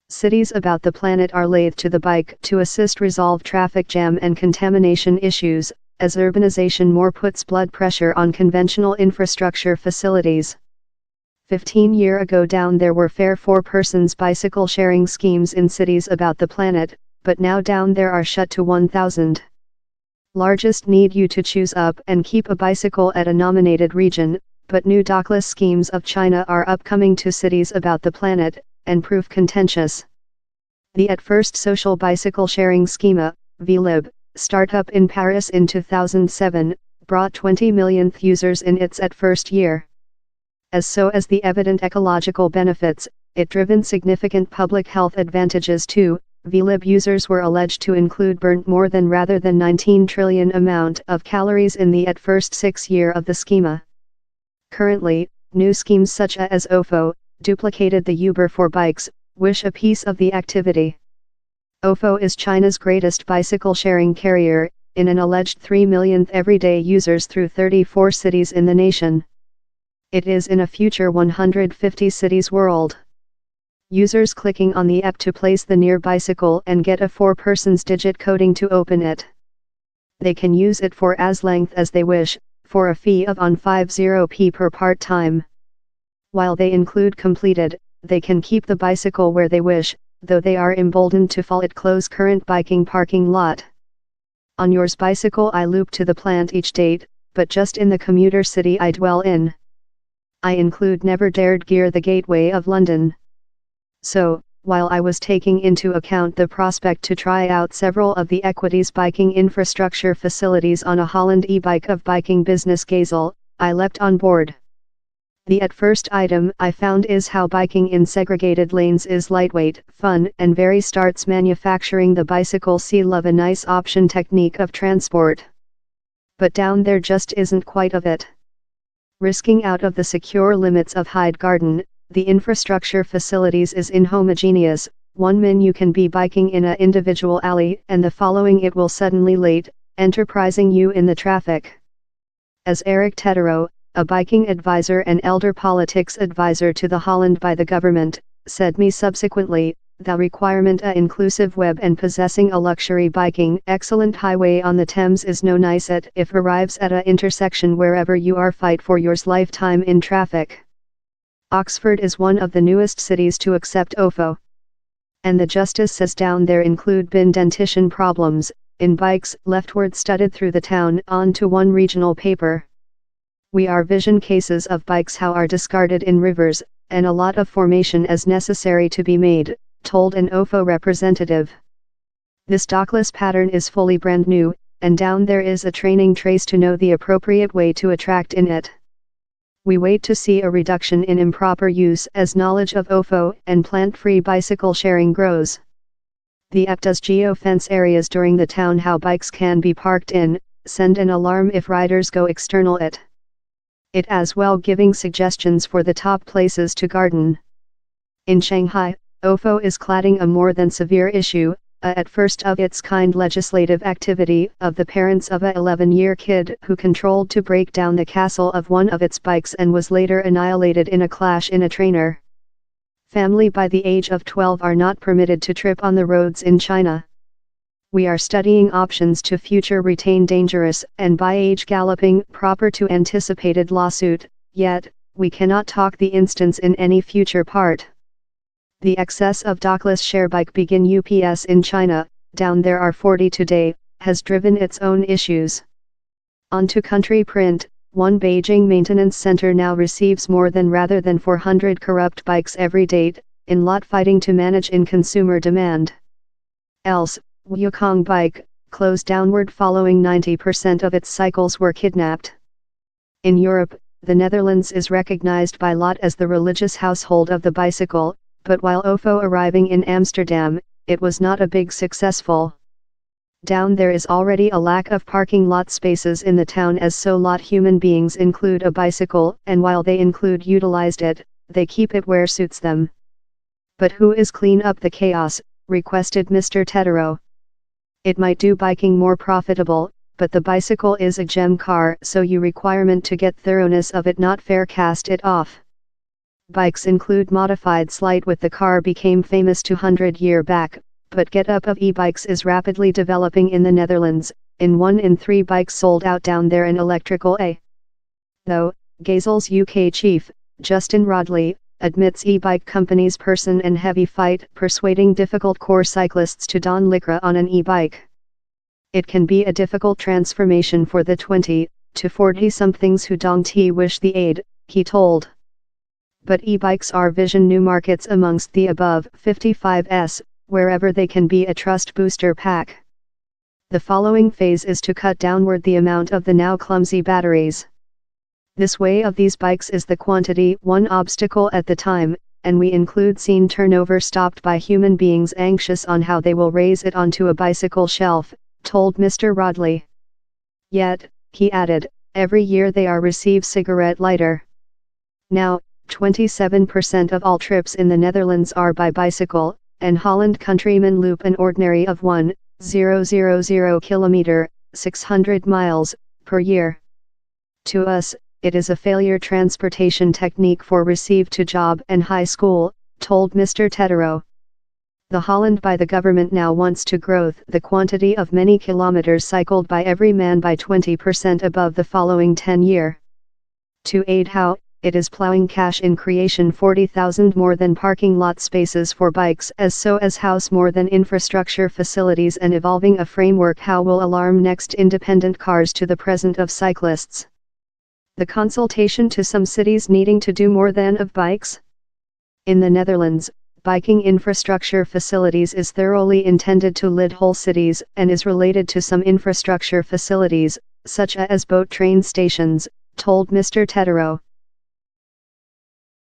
Cities about the planet are lathe to the bike to assist resolve traffic jam and contamination issues, as urbanization more puts blood pressure on conventional infrastructure facilities. 15 years ago down there were fair four-persons bicycle sharing schemes in cities about the planet, but now down there are shut to 1,000. Largest need you to choose up and keep a bicycle at a nominated region, but new dockless schemes of China are upcoming to cities about the planet, and prove contentious. The at first social bicycle sharing schema, VLib, startup in Paris in 2007, brought 20 millionth users in its at first year. As the evident ecological benefits, it driven significant public health advantages too. VLib users were alleged to include burnt more than rather than 19 trillion amount of calories in the at first 6 year of the schema. Currently, new schemes such as OFO, duplicated the Uber for bikes, wish a piece of the activity. OFO is China's greatest bicycle sharing carrier, in an alleged 3 millionth everyday users through 34 cities in the nation. It is in a future 150 cities world. Users clicking on the app to place the near bicycle and get a 4-person's digit coding to open it. They can use it for as length as they wish, for a fee of on 50p per part time. While they include completed, they can keep the bicycle where they wish, though they are emboldened to fall at close current biking parking lot. On yours bicycle I loop to the plant each date, but just in the commuter city I dwell in. I include never dared gear the gateway of London. So, while I was taking into account the prospect to try out several of the equities biking infrastructure facilities on a Holland e-bike of biking business Gazelle, I leapt on board. The at first item I found is how biking in segregated lanes is lightweight, fun and very starts manufacturing the bicycle see love a nice option technique of transport. But down there just isn't quite of it. Risking out of the secure limits of Hyde Garden, the infrastructure facilities is inhomogeneous. 1 min you can be biking in a individual alley and the following it will suddenly late, enterprising you in the traffic. As Eric Tetero, a biking advisor and elder politics advisor to the Holland by the government, said me subsequently, the requirement a inclusive web and possessing a luxury biking excellent highway on the Thames is no nice at if arrives at a intersection wherever you are fight for yours lifetime in traffic. Oxford is one of the newest cities to accept OFO. And the justice says down there include bin dentition problems, in bikes leftward studded through the town on to one regional paper. We are vision cases of bikes how are discarded in rivers, and a lot of formation as necessary to be made, told an OFO representative. This dockless pattern is fully brand new, and down there is a training trace to know the appropriate way to attract in it. We wait to see a reduction in improper use as knowledge of OFO and plant-free bicycle sharing grows. The app does geo-fence areas during the town how bikes can be parked in, send an alarm if riders go external it as well giving suggestions for the top places to garden. In Shanghai, OFO is cladding a more than severe issue, at first of its kind legislative activity of the parents of a 11-year kid who controlled to break down the castle of one of its bikes and was later annihilated in a clash in a trainer. Family by the age of 12 are not permitted to trip on the roads in China. We are studying options to future retain dangerous and by age galloping proper to anticipated lawsuit, yet, we cannot talk the instance in any future part. The excess of dockless share bike begin UPS in China, down there are 40 today, has driven its own issues. On to country print, one Beijing maintenance center now receives more than rather than 400 corrupt bikes every date, in lot fighting to manage in consumer demand. Else, Wukong bike, closed downward following 90% of its cycles were kidnapped. In Europe, the Netherlands is recognized by lot as the religious household of the bicycle, but while OFO arriving in Amsterdam, it was not a big successful. Down there is already a lack of parking lot spaces in the town as so lot human beings include a bicycle and while they include utilized it, they keep it where suits them. But who is clean up the chaos, requested Mr. Tetero. It might do biking more profitable, but the bicycle is a gem car so you requirement to get thoroughness of it not fair cast it off. Bikes include modified slight with the car became famous 200 years back, but get up of e-bikes is rapidly developing in the Netherlands, in 1 in 3 bikes sold out down there an electrical A. Though, Gazel's UK chief, Justin Rodley, admits e-bike companies person and heavy fight persuading difficult core cyclists to don lycra on an e-bike. It can be a difficult transformation for the 20 to 40-somethings who don't wish the aid, he told. But e-bikes are vision new markets amongst the above 55s, wherever they can be a trust booster pack. The following phase is to cut downward the amount of the now clumsy batteries. This way of these bikes is the quantity one obstacle at the time, and we include scene turnover stopped by human beings anxious on how they will raise it onto a bicycle shelf, told Mr. Rodley. Yet, he added, every year they are receive cigarette lighter. Now, 27% of all trips in the Netherlands are by bicycle, and Holland countrymen loop an ordinary of 1,000 kilometer, 600 miles, per year. To us, it is a failure transportation technique for receive to job and high school, told Mr. Tetero. The Holland by the government now wants to growth the quantity of many kilometers cycled by every man by 20% above the following 10 year. To aid how, it is plowing cash in creation 40,000 more than parking lot spaces for bikes as so as house more than infrastructure facilities and evolving a framework how will alarm next independent cars to the present of cyclists. The consultation to some cities needing to do more than of bikes. In the Netherlands, biking infrastructure facilities is thoroughly intended to lead whole cities and is related to some infrastructure facilities, such as boat train stations, told Mr. Tetero.